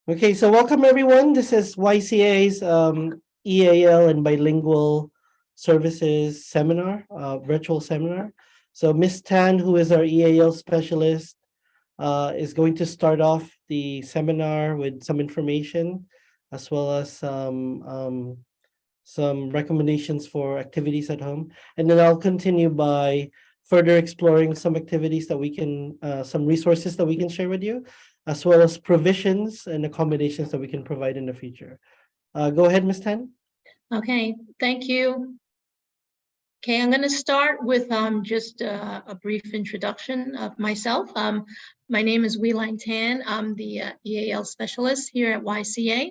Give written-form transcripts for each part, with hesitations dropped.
Okay, so welcome everyone. This is YCA's EAL and Bilingual Services Seminar, virtual seminar. So Miss Tan, who is our EAL specialist, is going to start off the seminar with some information as well as some recommendations for activities at home. And then I'll continue by further exploring some activities that we can, some resources that we can share with you, as well as provisions and accommodations that we can provide in the future. Go ahead, Ms. Tan. Okay, thank you. Okay, I'm going to start with just a brief introduction of myself. My name is Wei-Line Tan. I'm the EAL specialist here at YCA.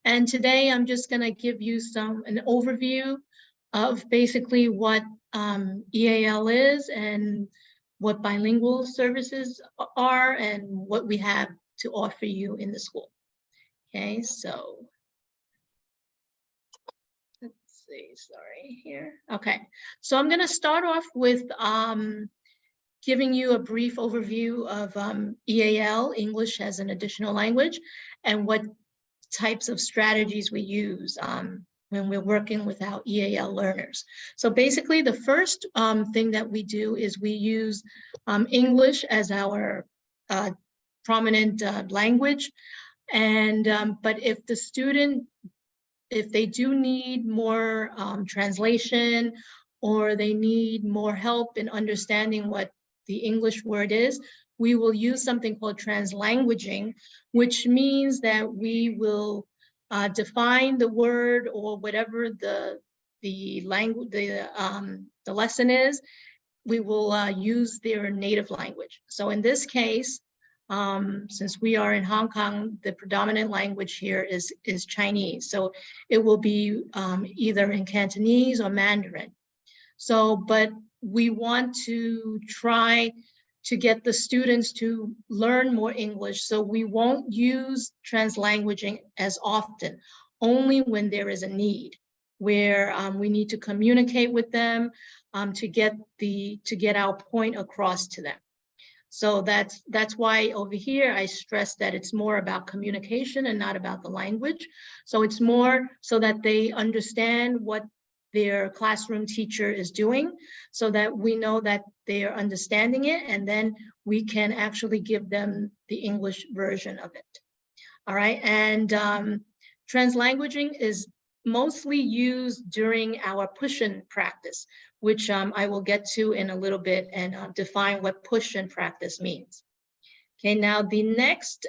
And today I'm just going to give you an overview of basically what EAL is and what bilingual services are and what we have to offer you in the school. Okay, so sorry here. Okay, so I'm going to start off with giving you a brief overview of EAL, English as an Additional Language, and what types of strategies we use when we're working with our EAL learners. So basically, the first thing that we do is we use English as our prominent language. And but if the student, if they do need more translation, or they need more help in understanding what the English word is, we will use something called translanguaging, which means that we will define the word or whatever the language, the lesson is. We will use their native language. So in this case, since we are in Hong Kong, the predominant language here is Chinese. So it will be either in Cantonese or Mandarin. So, but we want to try to get the students to learn more English. So we won't use translanguaging as often, only when there is a need, where we need to communicate with them to get our point across to them. So that's why over here I stress that it's more about communication and not about the language. So it's more so that they understand what their classroom teacher is doing, so that we know that they are understanding it, and then we can actually give them the English version of it. All right, and translanguaging is mostly used during our push-in practice, which I will get to in a little bit and define what push-in practice means. Okay, now the next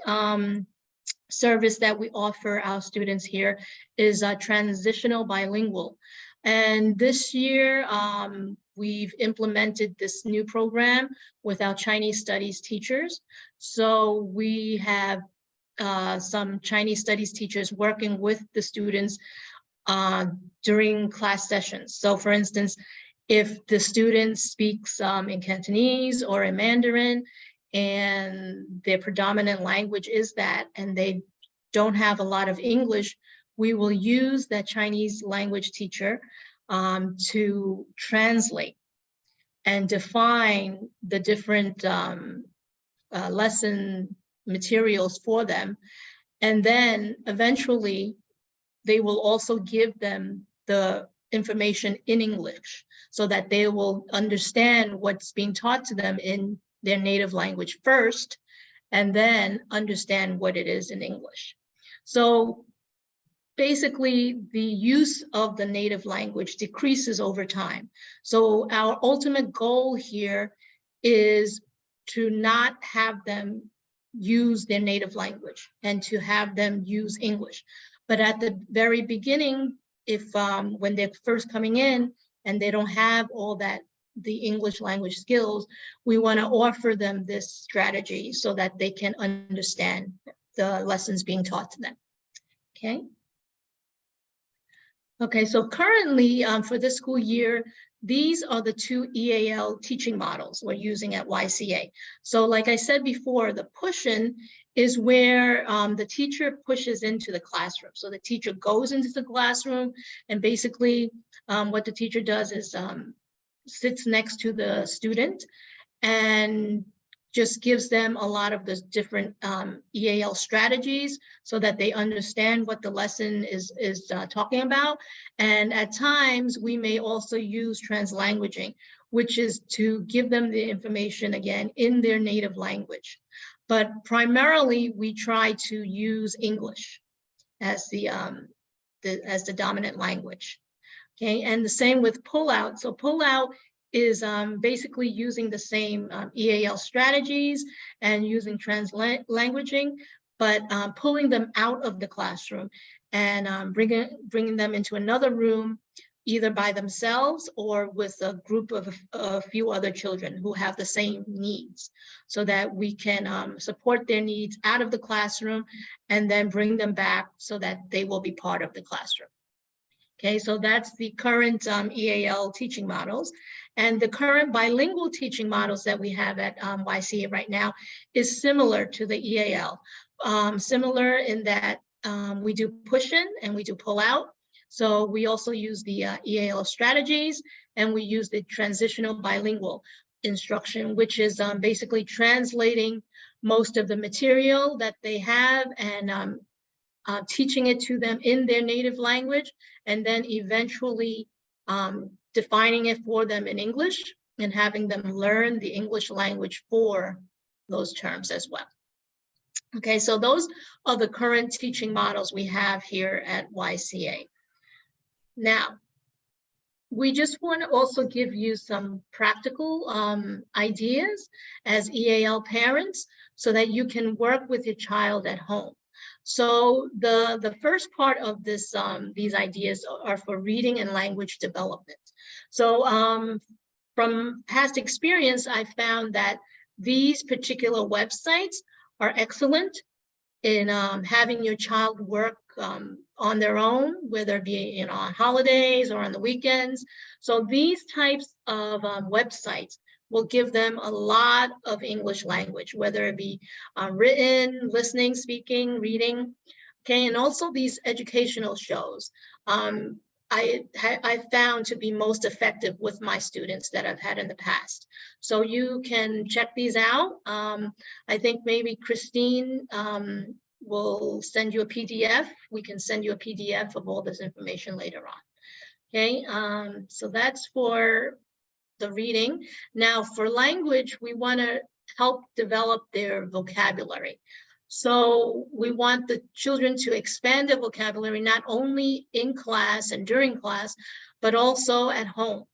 service that we offer our students here is transitional bilingual. And this year, we've implemented this new program with our Chinese studies teachers. So we have some Chinese studies teachers working with the students during class sessions. So for instance, if the student speaks in Cantonese or in Mandarin, and their predominant language is that, and they don't have a lot of English, we will use that Chinese language teacher to translate and define the different lesson materials for them. And then eventually, they will also give them the information in English so that they will understand what's being taught to them in their native language first, and then understand what it is in English. So basically, the use of the native language decreases over time. So our ultimate goal here is to not have them use their native language and to have them use English. But at the very beginning, if when they're first coming in and they don't have all that, the English language skills, we want to offer them this strategy so that they can understand the lessons being taught to them. Okay. Okay, so currently for this school year, these are the two EAL teaching models we're using at YCA. So like I said before, the push-in is where the teacher pushes into the classroom. So the teacher goes into the classroom, and basically what the teacher does is sits next to the student and just gives them a lot of the different EAL strategies so that they understand what the lesson is talking about. And at times, we may also use translanguaging, which is to give them the information again in their native language. But primarily, we try to use English as the dominant language. Okay, and the same with pullout. So pullout is basically using the same EAL strategies and using translanguaging, but pulling them out of the classroom and bringing them into another room, either by themselves or with a group of a few other children who have the same needs, so that we can support their needs out of the classroom and then bring them back so that they will be part of the classroom. Okay, so that's the current EAL teaching models. And the current bilingual teaching models that we have at YCA right now is similar to the EAL. Similar in that we do push in and we do pull out. So we also use the EAL strategies, and we use the transitional bilingual instruction, which is basically translating most of the material that they have and teaching it to them in their native language, and then eventually defining it for them in English and having them learn the English language for those terms as well. Okay, so those are the current teaching models we have here at YCA. Now, we just want to also give you some practical ideas as EAL parents so that you can work with your child at home. So the first part of this, these ideas are for reading and language development. So from past experience, I found that these particular websites are excellent in having your child work on their own, whether it be on holidays or on the weekends. So these types of websites will give them a lot of English language, whether it be written, listening, speaking, reading. Okay, and also these educational shows I found to be most effective with my students that I've had in the past. So you can check these out. I think maybe Christine will send you a PDF. We can send you a PDF of all this information later on. Okay, so that's for the reading. Now for language, we want to help develop their vocabulary. So we want the children to expand their vocabulary, not only in class and during class, but also at home.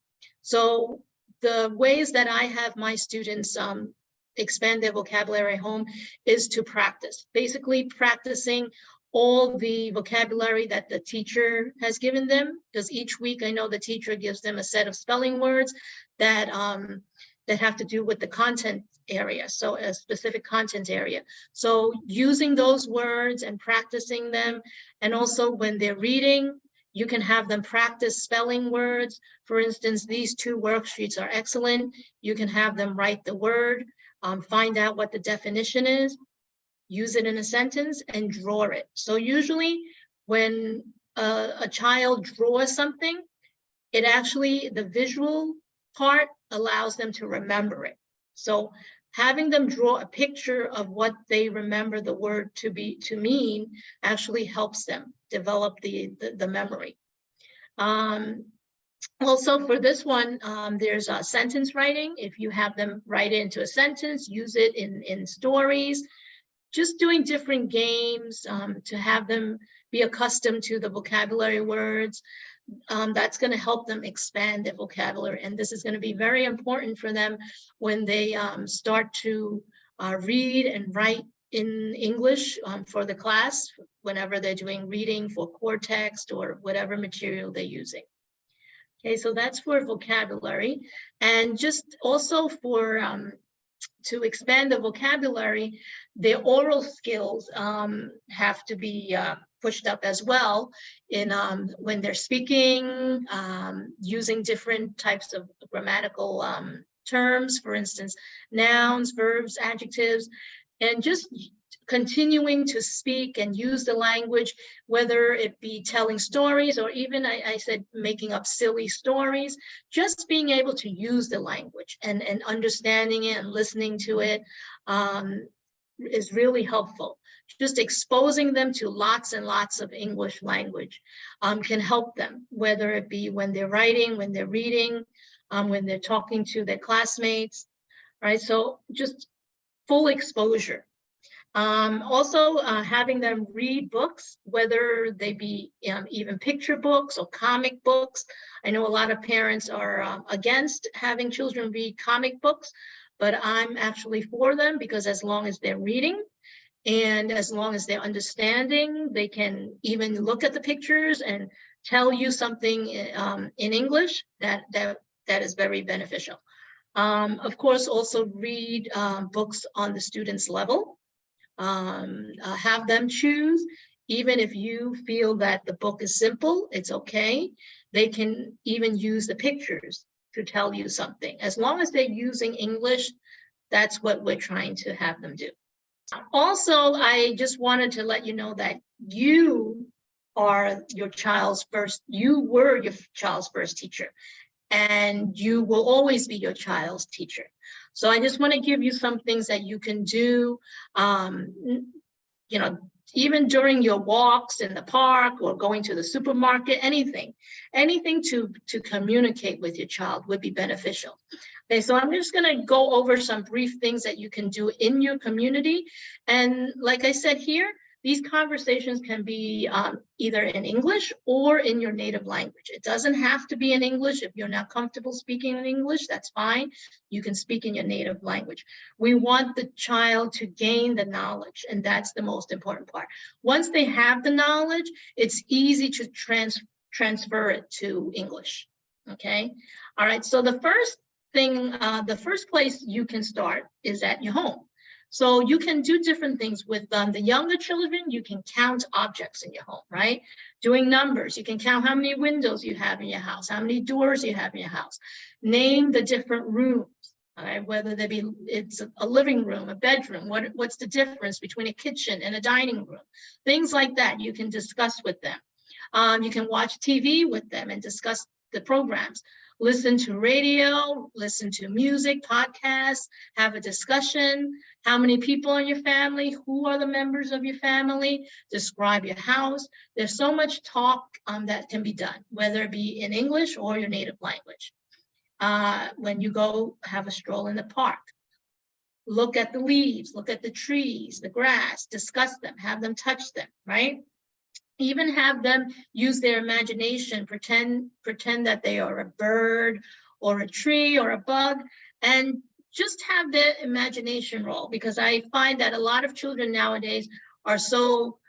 So the ways that I have my students expand their vocabulary at home is to practice, basically practicing all the vocabulary that the teacher has given them, because each week I know the teacher gives them a set of spelling words that have to do with the content area, so a specific content area. So using those words and practicing them, and also when they're reading, you can have them practice spelling words. For instance, these two worksheets are excellent. You can have them write the word, find out what the definition is, use it in a sentence, and draw it. So usually when a child draws something, it actually, the visual part allows them to remember it. So having them draw a picture of what they remember the word to mean actually helps them develop the memory. Also for this one, there's a sentence writing. If you have them write it into a sentence, use it in stories, just doing different games to have them be accustomed to the vocabulary words. That's going to help them expand their vocabulary. And this is going to be very important for them when they start to read and write in English for the class, whenever they're doing reading for core text or whatever material they're using. Okay, so that's for vocabulary. And just also for to expand the vocabulary, their oral skills have to be pushed up as well in when they're speaking, using different types of grammatical terms, for instance, nouns, verbs, adjectives, and just continuing to speak and use the language, whether it be telling stories or even I said making up silly stories, just being able to use the language and understanding it and listening to it is really helpful. Just exposing them to lots and lots of English language can help them, whether it be when they're writing, when they're reading, when they're talking to their classmates, right? So just full exposure. Also, having them read books, whether they be even picture books or comic books. I know a lot of parents are against having children read comic books, but I'm actually for them, because as long as they're reading and as long as they're understanding, they can even look at the pictures and tell you something in English that is very beneficial. Of course, also read books on the student's level. Have them choose, even if you feel that the book is simple, it's okay. They can even use the pictures to tell you something. As long as they're using English, that's what we're trying to have them do. Also, I just wanted to let you know that you are your child's first, you were your child's first teacher, and you will always be your child's teacher. So I just want to give you some things that you can do, even during your walks in the park or going to the supermarket, anything to communicate with your child would be beneficial. Okay, so I'm just going to go over some brief things that you can do in your community. And like I said here, these conversations can be either in English or in your native language. It doesn't have to be in English. If you're not comfortable speaking in English, that's fine. You can speak in your native language. We want the child to gain the knowledge, and that's the most important part. Once they have the knowledge, it's easy to transfer it to English, okay? All right, so the first thing, the first place you can start is at your home. So you can do different things with the younger children. You can count objects in your home, right? Doing numbers. You can count how many windows you have in your house, how many doors you have in your house. Name the different rooms, all right? Whether it's a living room, a bedroom, what's the difference between a kitchen and a dining room? Things like that you can discuss with them. You can watch TV with them and discuss the programs. Listen to radio, listen to music, podcasts, have a discussion. How many people in your family? Who are the members of your family? Describe your house. There's so much talk that can be done, whether it be in English or your native language. When you go have a stroll in the park, look at the leaves, look at the trees, the grass, discuss them, have them touch them, right? Even have them use their imagination, pretend that they are a bird or a tree or a bug, and just have their imagination roll, because I find that a lot of children nowadays are so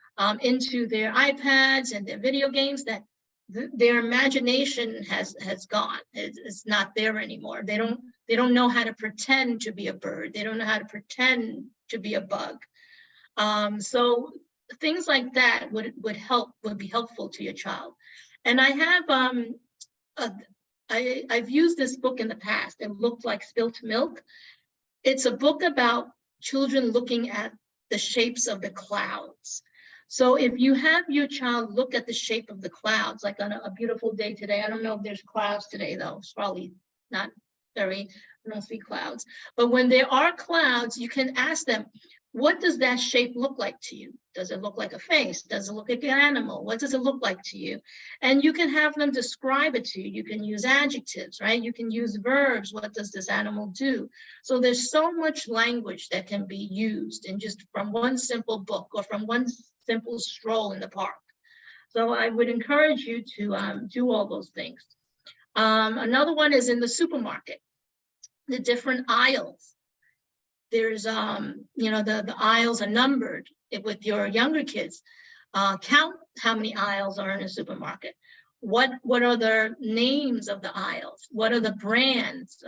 into their iPads and their video games that their imagination has gone. It's not there anymore. They don't know how to pretend to be a bird. They don't know how to pretend to be a bug. So things like that would be helpful to your child. And I have I've used this book in the past. It looked like spilt milk. It's a book about children looking at the shapes of the clouds. So if you have your child look at the shape of the clouds, like on a beautiful day today, I don't know if there's clouds today though, it's probably not very, I don't see clouds. But when there are clouds, you can ask them, what does that shape look like to you? Does it look like a face? Does it look like an animal? What does it look like to you? And you can have them describe it to you. You can use adjectives, right? You can use verbs. What does this animal do? So there's so much language that can be used in just from one simple book or from one simple stroll in the park. So I would encourage you to do all those things. Another one is in the supermarket, the different aisles. There's, the aisles are numbered. With your younger kids, count how many aisles are in a supermarket. What are the names of the aisles? What are the brands?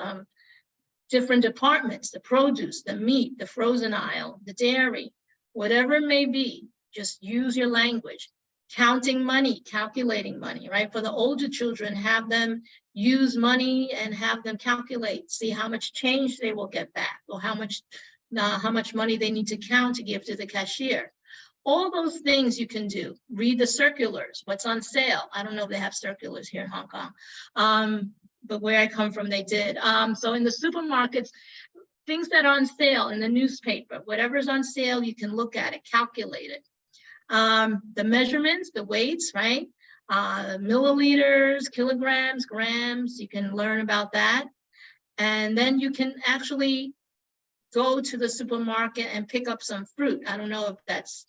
Different departments, the produce, the meat, the frozen aisle, the dairy, whatever it may be, just use your language. Counting money, calculating money, right? For the older children, have them use money and have them calculate, see how much change they will get back or how much how much money they need to count to give to the cashier. All those things you can do. Read the circulars, what's on sale. I don't know if they have circulars here in Hong Kong, but where I come from, they did. So in the supermarkets, things that are on sale in the newspaper, whatever's on sale, you can look at it, calculate it. The measurements, the weights, right? Milliliters, kilograms, grams, you can learn about that. And then you can actually go to the supermarket and pick up some fruit. I don't know if that's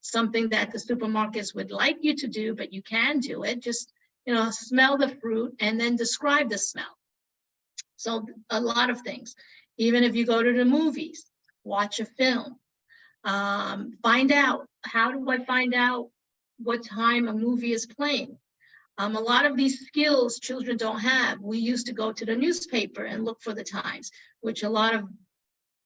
something that the supermarkets would like you to do, but you can do it. Just, smell the fruit and then describe the smell. So a lot of things. Even if you go to the movies, watch a film, find out, how do I find out what time a movie is playing? A lot of these skills children don't have. We used to go to the newspaper and look for the times, which a lot of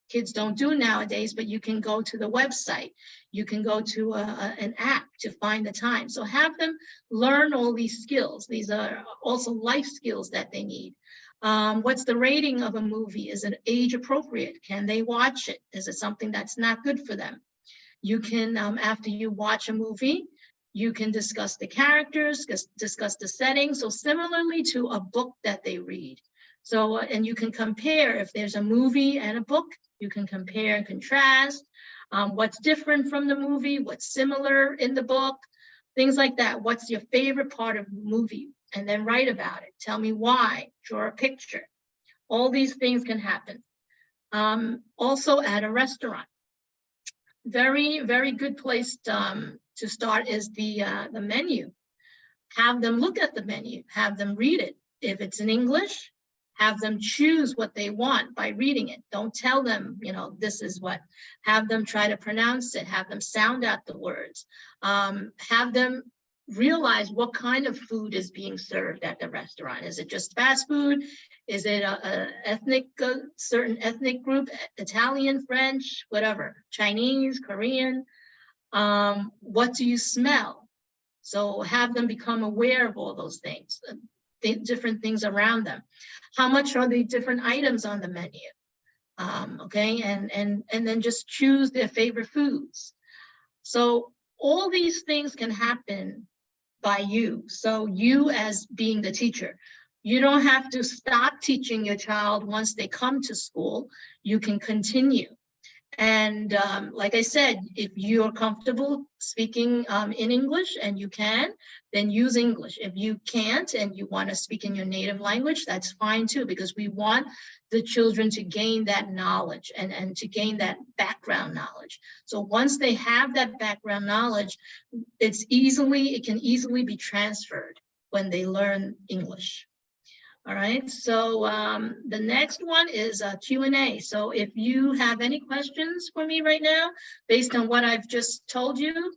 kids don't do nowadays, but you can go to the website. You can go to an app to find the time. So have them learn all these skills. These are also life skills that they need. What's the rating of a movie? Is it age appropriate? Can they watch it? Is it something that's not good for them? You can, after you watch a movie, you can discuss the characters, discuss the setting. So similarly to a book that they read. So, and you can compare, if there's a movie and a book, you can compare and contrast what's different from the movie, what's similar in the book, things like that. What's your favorite part of the movie? And then write about it. Tell me why, draw a picture. All these things can happen. Also at a restaurant. Very, very good place to start is the menu. Have them look at the menu, have them read it. If it's in English, have them choose what they want by reading it. Don't tell them, this is what. Have them try to pronounce it, have them sound out the words. Have them realize what kind of food is being served at the restaurant. Is it just fast food? Is it a certain ethnic group, Italian, French, whatever, Chinese, Korean? What do you smell? So have them become aware of all those things, different things around them. How much are the different items on the menu? Okay, and then just choose their favorite foods. So all these things can happen by you. So you, as being the teacher, you don't have to stop teaching your child once they come to school. You can continue. And like I said, if you're comfortable speaking in English and you can, then use English. If you can't and you want to speak in your native language, that's fine too, because we want the children to gain that knowledge and to gain that background knowledge. So once they have that background knowledge, it can easily be transferred when they learn English. All right, so the next one is a Q&A. So if you have any questions for me right now, based on what I've just told you,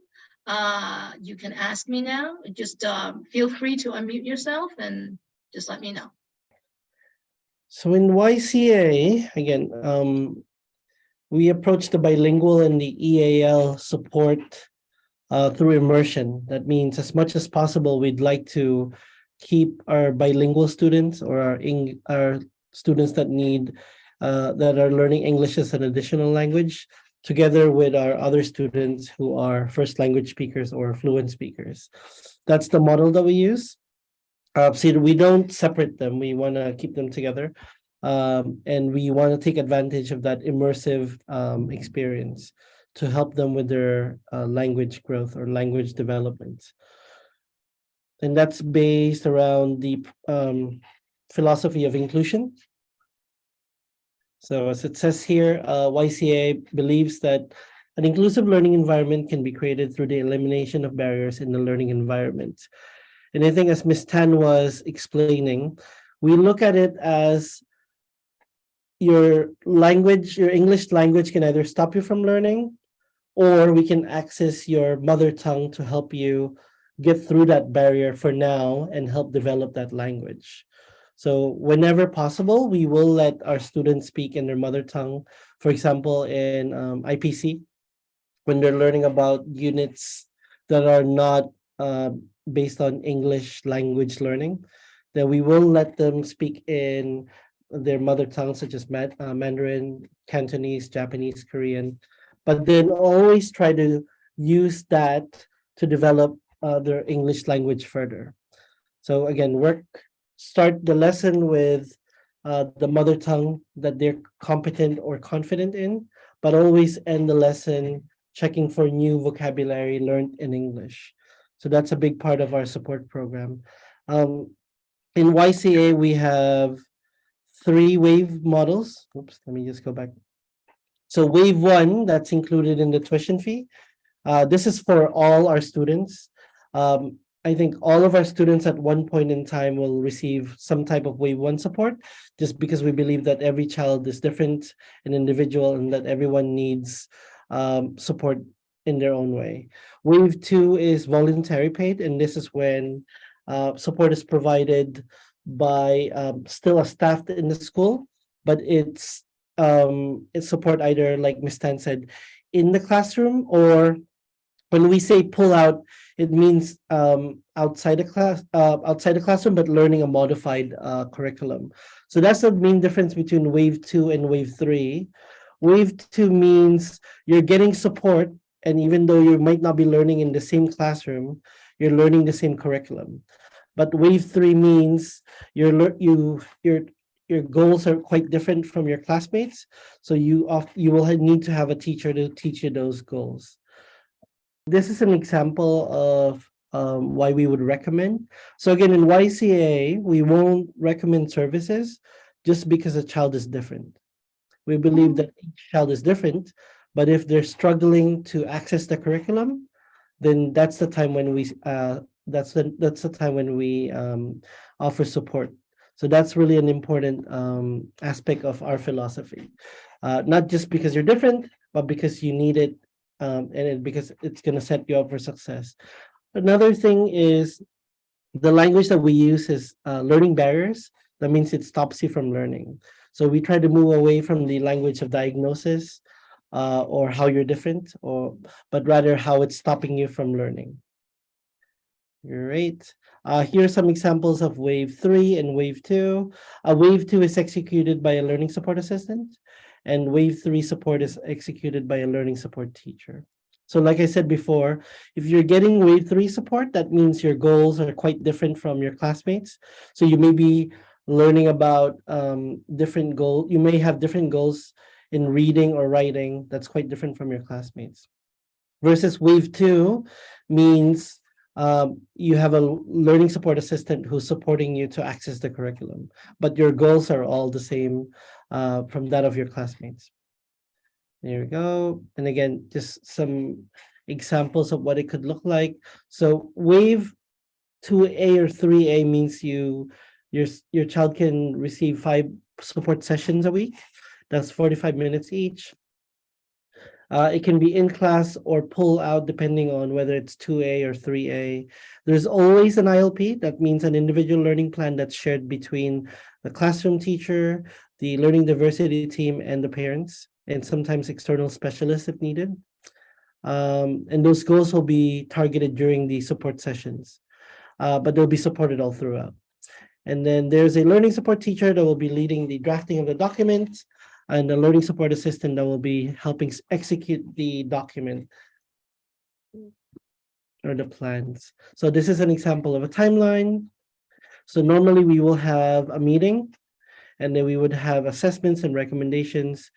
you can ask me now. Just feel free to unmute yourself and just let me know. So in YCA, again, we approach the bilingual and the EAL support through immersion. That means as much as possible, we'd like to keep our bilingual students or our students that are learning English as an additional language together with our other students who are first language speakers or fluent speakers. That's the model that we use. So we don't separate them. We want to keep them together. And we want to take advantage of that immersive experience to help them with their language growth or language development. And that's based around the philosophy of inclusion. So as it says here, YCA believes that an inclusive learning environment can be created through the elimination of barriers in the learning environment. And I think as Ms. Tan was explaining, we look at it as your English language can either stop you from learning, or we can access your mother tongue to help you get through that barrier for now and help develop that language. So whenever possible, we will let our students speak in their mother tongue. For example, in IPC, when they're learning about units that are not based on English language learning, then we will let them speak in their mother tongue, such as Mandarin, Cantonese, Japanese, Korean, but then always try to use that to develop their English language further. So again, start the lesson with the mother tongue that they're competent or confident in, but always end the lesson checking for new vocabulary learned in English. So that's a big part of our support program. Um, in YCA, we have three wave models. Oops, let me just go back. So wave one, that's included in the tuition fee. This is for all our students. I think all of our students at one point in time will receive some type of wave one support, just because we believe that every child is different and individual, and that everyone needs support in their own way. Wave two is voluntary paid, and this is when support is provided by still a staff in the school, but it's support either, like Miss Tan said, in the classroom, or when we say pull out, it means outside the classroom, but learning a modified curriculum. So that's the main difference between wave two and wave three. Wave two means you're getting support, and even though you might not be learning in the same classroom, you're learning the same curriculum. But wave three means your goals are quite different from your classmates, so you will need to have a teacher to teach you those goals. This is an example of why we would recommend. So again, in YCA, we won't recommend services just because a child is different. We believe that each child is different, but if they're struggling to access the curriculum, then that's the time when we offer support. So that's really an important aspect of our philosophy. Not just because you're different, but because you need it, because it's going to set you up for success. Another thing is the language that we use is learning barriers. That means it stops you from learning. So we try to move away from the language of diagnosis or how you're different, but rather how it's stopping you from learning. Great. Here are some examples of wave three and wave two. Wave two is executed by a learning support assistant, and wave three support is executed by a learning support teacher. So like I said before, if you're getting wave three support, that means your goals are quite different from your classmates. So you may be learning about different goals. You may have different goals in reading or writing that's quite different from your classmates. Versus wave two means you have a learning support assistant who's supporting you to access the curriculum, but your goals are all the same from that of your classmates. There we go. And again, just some examples of what it could look like. So wave 2A or 3A means your child can receive 5 support sessions a week. That's 45 minutes each. It can be in class or pull out depending on whether it's 2A or 3A. There's always an ILP. That means an individual learning plan that's shared between the classroom teacher, the learning diversity team, and the parents, and sometimes external specialists if needed. And those goals will be targeted during the support sessions, but they'll be supported all throughout. And then there's a learning support teacher that will be leading the drafting of the documents, and a learning support assistant that will be helping execute the document or the plans. So this is an example of a timeline. So normally we will have a meeting, and then we would have assessments and recommendations.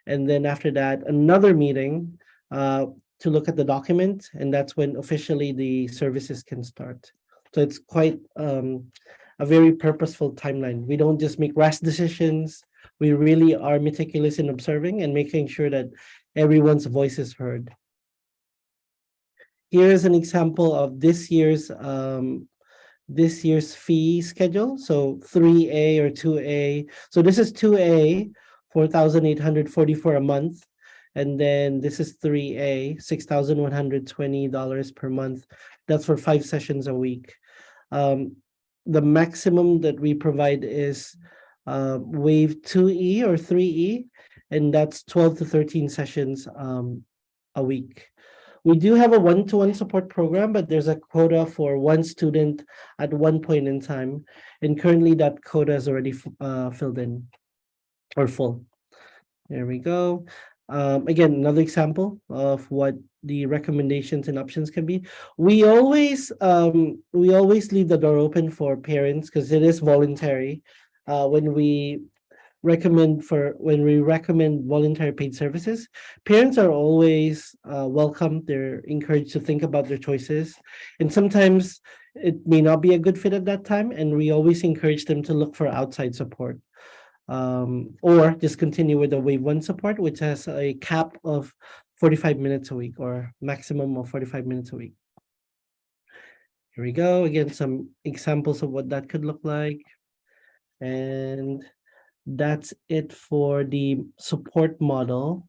And then after that, another meeting to look at the document, and that's when officially the services can start. So it's quite a very purposeful timeline. We don't just make rash decisions. We really are meticulous in observing and making sure that everyone's voice is heard. Here's an example of this year's fee schedule. So 3A or 2A. So this is 2A, $4,844 a month. And then this is 3A, $6,120 per month. That's for 5 sessions a week. The maximum that we provide is wave 2E or 3E, and that's 12 to 13 sessions a week. We do have a one-to-one support program, but there's a quota for one student at one point in time. And currently that quota is already filled in or full. There we go. Again, another example of what the recommendations and options can be. We always leave the door open for parents because it is voluntary. When we recommend voluntary paid services, parents are always welcome. They're encouraged to think about their choices, and sometimes it may not be a good fit at that time. And we always encourage them to look for outside support, or just continue with the wave one support, which has a cap of 45 minutes a week or maximum of 45 minutes a week. Here we go. Again, some examples of what that could look like. And that's it for the support model.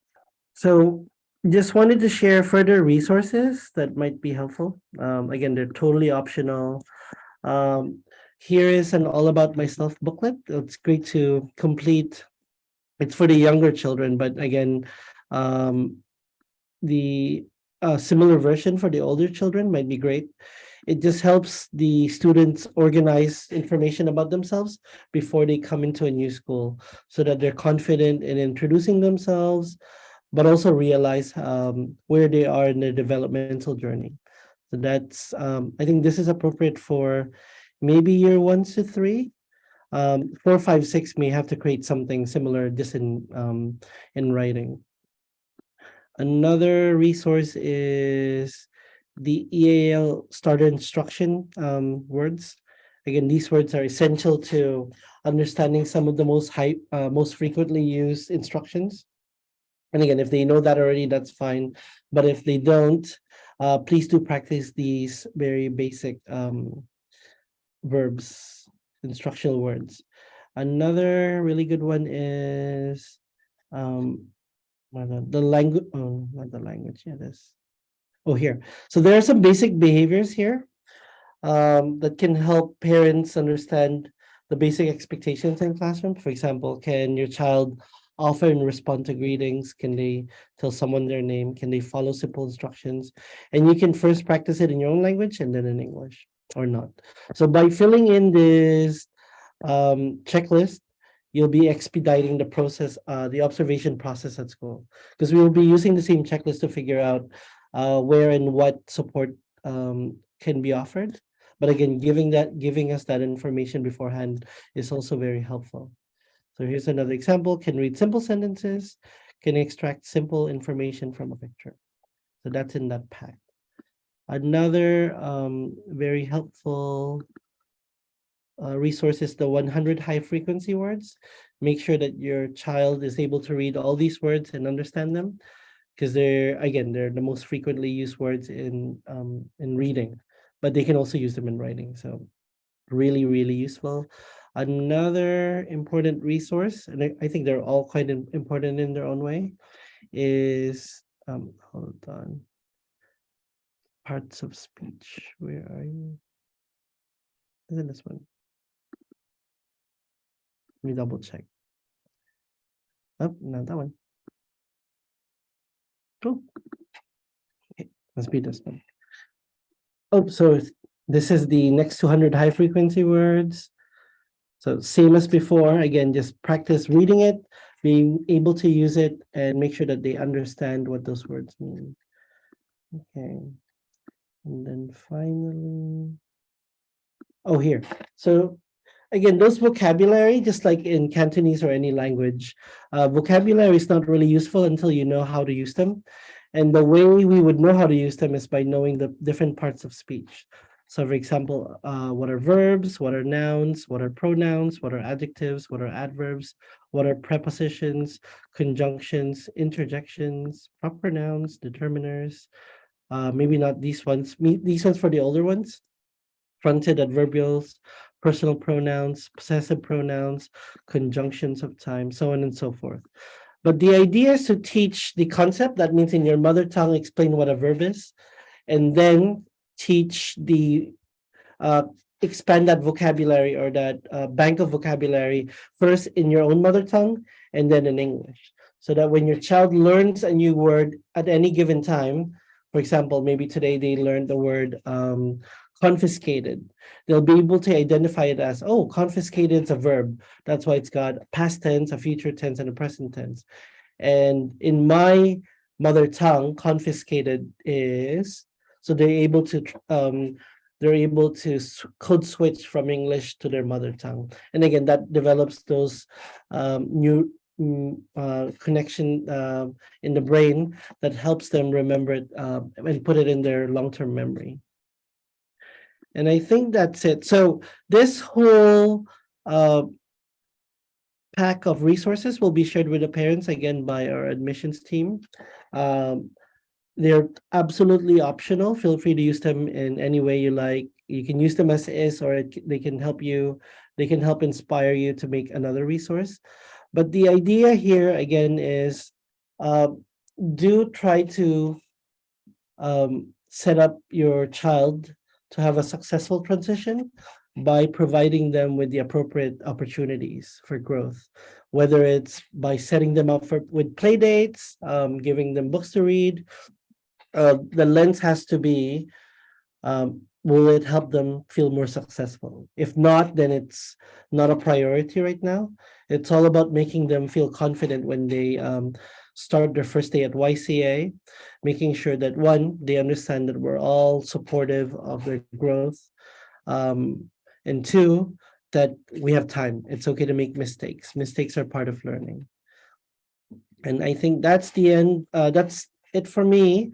So just wanted to share further resources that might be helpful. Again, they're totally optional. Here is an all about myself booklet. It's great to complete. It's for the younger children, but again, the similar version for the older children might be great. It just helps the students organize information about themselves before they come into a new school so that they're confident in introducing themselves, but also realize where they are in their developmental journey. So I think this is appropriate for maybe year 1 to 3. 4, 5, 6 may have to create something similar just in writing. Another resource is the EAL starter instruction words. Again, these words are essential to understanding some of the most frequently used instructions. And again, if they know that already, that's fine. But if they don't, please do practice these very basic verbs, instructional words. Another really good one is the language. Oh, not the language. Yeah, this. Oh, here. So there are some basic behaviors here that can help parents understand the basic expectations in classroom. For example, can your child often respond to greetings? Can they tell someone their name? Can they follow simple instructions? And you can first practice it in your own language and then in English or not. So by filling in this checklist, you'll be expediting the process, the observation process at school, because we will be using the same checklist to figure out where and what support can be offered. But again, giving us that information beforehand is also very helpful. So here's another example: can read simple sentences, can extract simple information from a picture. So that's in that pack. Another very helpful resource is the 100 high frequency words. Make sure that your child is able to read all these words and understand them, because they're the most frequently used words in reading, but they can also use them in writing. So really, really useful. Another important resource, and I think they're all quite important in their own way, is hold on. Parts of speech. Where are you? Is it this one? Let me double check. Oh, not that one. Oh, okay, must be this one. Oh, so this is the next 200 high frequency words. So same as before, again, just practice reading it, being able to use it, and make sure that they understand what those words mean. Okay. And then finally, oh, here. So again, those vocabulary, just like in Cantonese or any language, vocabulary is not really useful until you know how to use them. And the way we would know how to use them is by knowing the different parts of speech. So for example, what are verbs, what are nouns, what are pronouns, what are adjectives, what are adverbs, what are prepositions, conjunctions, interjections, proper nouns, determiners, maybe not these ones, these ones for the older ones, fronted adverbials, personal pronouns, possessive pronouns, conjunctions of time, so on and so forth. But the idea is to teach the concept. That means in your mother tongue, explain what a verb is, and then teach expand that vocabulary or that bank of vocabulary first in your own mother tongue and then in English. So that when your child learns a new word at any given time, For example, maybe today they learned the word confiscated. They'll be able to identify it as, oh, confiscated is a verb. That's why it's got a past tense, a future tense, and a present tense. And in my mother tongue, confiscated is, so they're able to code switch from English to their mother tongue. And again, that develops those new connection in the brain that helps them remember it and put it in their long-term memory. And I think that's it. So this whole uh, pack of resources will be shared with the parents again by our admissions team. Um, they're absolutely optional. Feel free to use them in any way you like. You can use them as is, or they can help you. They can help inspire you to make another resource. But the idea here again is, uh, do try to set up your child to have a successful transition by providing them with the appropriate opportunities for growth, whether it's by setting them up for with play dates, giving them books to read. The lens has to be, will it help them feel more successful? If not, then it's not a priority right now. It's all about making them feel confident when they start their first day at YCA, making sure that one, they understand that we're all supportive of their growth, um, and two, that we have time. It's okay to make mistakes. Mistakes are part of learning. And I think that's the end. That's it for me.